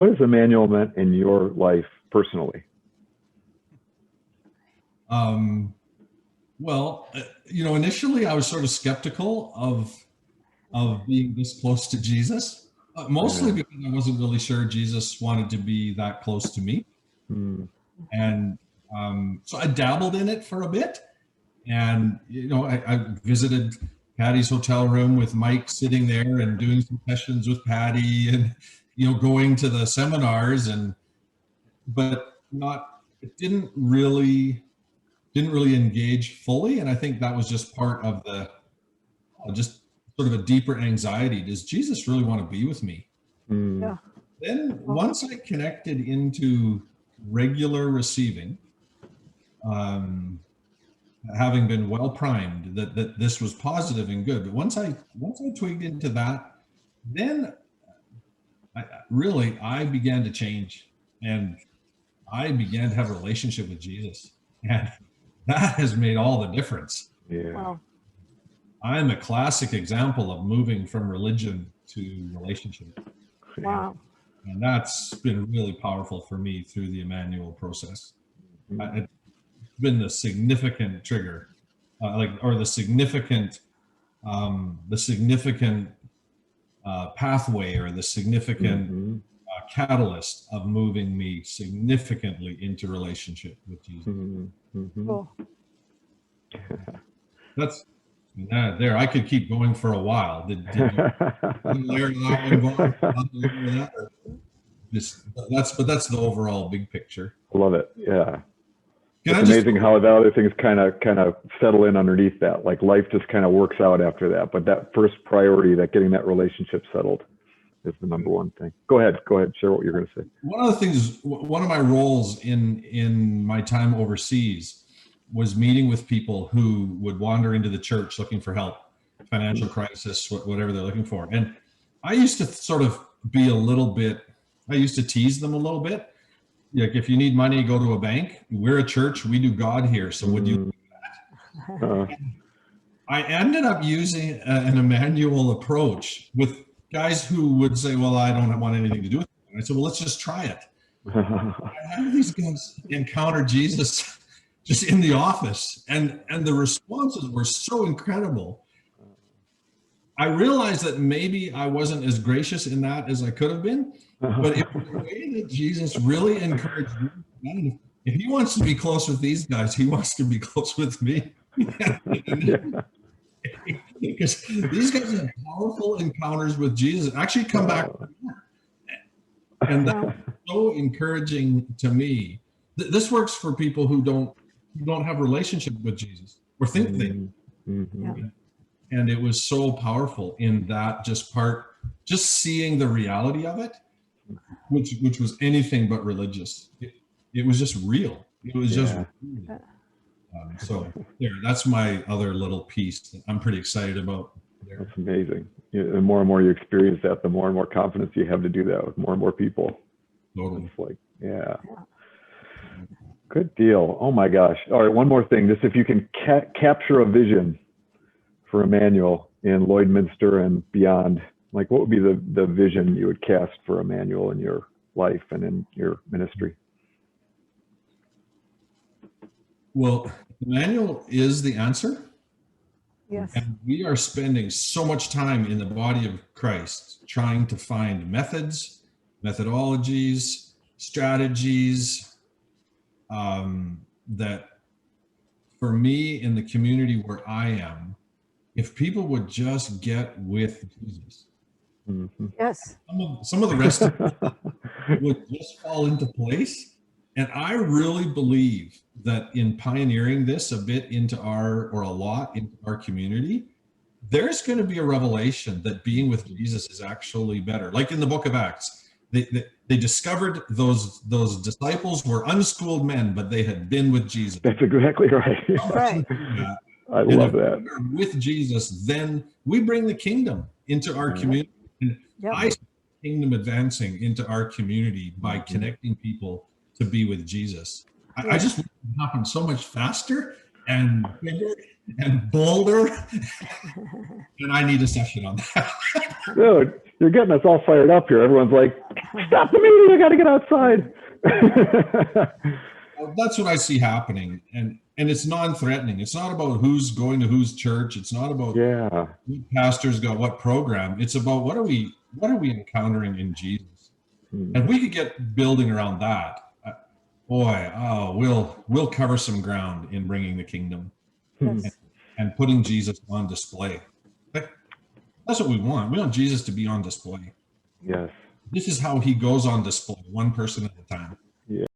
What has Immanuel meant in your life personally? Well, initially I was sort of skeptical of being this close to Jesus, mostly because I wasn't really sure Jesus wanted to be that close to me. And so I dabbled in it for a bit. And, I visited Patty's hotel room with Mike sitting there and doing some sessions with Patty and, going to the seminars but it didn't really engage fully. And I think that was just part of just sort of a deeper anxiety. Does Jesus really want to be with me? Yeah. Then once I connected into regular receiving, having been well primed that this was positive and good, but once I twigged into that, then I began to change, and I began to have a relationship with Jesus, and that has made all the difference. Yeah. Wow. I'm a classic example of moving from religion to relationship. Wow. And that's been really powerful for me through the Immanuel process. It's been the significant trigger, the significant pathway, or the significant catalyst of moving me significantly into relationship with Jesus. Cool. That's there. I could keep going for a while. Did you layer that one? That's the overall big picture. I love it. Yeah. It's amazing how the other things kind of settle in underneath that. Like life just kind of works out after that. But that first priority, that getting that relationship settled, is the number one thing. Go ahead. Share what you're going to say. One of my roles in my time overseas was meeting with people who would wander into the church looking for help, financial crisis, whatever they're looking for. And I used to sort of be I used to tease them a little bit. Like, if you need money, go to a bank. We're a church. We do God here. So would you do that? I ended up using an Immanuel approach with guys who would say, well, I don't want anything to do with it. And I said, well, let's just try it. I had these guys encounter Jesus just in the office, and the responses were so incredible. I realized that maybe I wasn't as gracious in that as I could have been, but it was the way that Jesus really encouraged me. If he wants to be close with these guys, he wants to be close with me. Because these guys have powerful encounters with Jesus, actually come back. And that's so encouraging to me. This works for people who don't have a relationship with Jesus or think they do. And it was so powerful in that just seeing the reality of it, which was anything but religious. It was just real. It was just real. So that's my other little piece that I'm pretty excited about. That's amazing. The more and more you experience that, the more and more confidence you have to do that with more and more people. Totally. It's like, yeah. Good deal. Oh my gosh. All right, one more thing. Just if you can capture a vision for Immanuel in Lloydminster and beyond, like what would be the vision you would cast for Immanuel in your life and in your ministry? Well, Immanuel is the answer. Yes. And we are spending so much time in the body of Christ trying to find methods, methodologies, strategies, that for me in the community where I am, if people would just get with Jesus, yes, some of the rest of it would just fall into place. And I really believe that in pioneering this a lot into our community, there's going to be a revelation that being with Jesus is actually better. Like in the book of Acts, they discovered those disciples were unschooled men, but they had been with Jesus. That's exactly right. Right. I love that. If we're with Jesus, then we bring the kingdom into our community. And I see the kingdom advancing into our community by connecting people to be with Jesus. I just want it to happen so much faster and bigger and bolder. And I need a session on that. Dude, you're getting us all fired up here. Everyone's like, stop the meeting, I got to get outside. Well, that's what I see happening. And it's non-threatening. It's not about who's going to whose church. It's not about Yeah. what pastors got what program. It's about what are we encountering in Jesus. And we could get building around that. We'll cover some ground in bringing the kingdom Yes. and putting Jesus on display. That's what we want. We want Jesus to be on display. Yes. This is how he goes on display, one person at a time.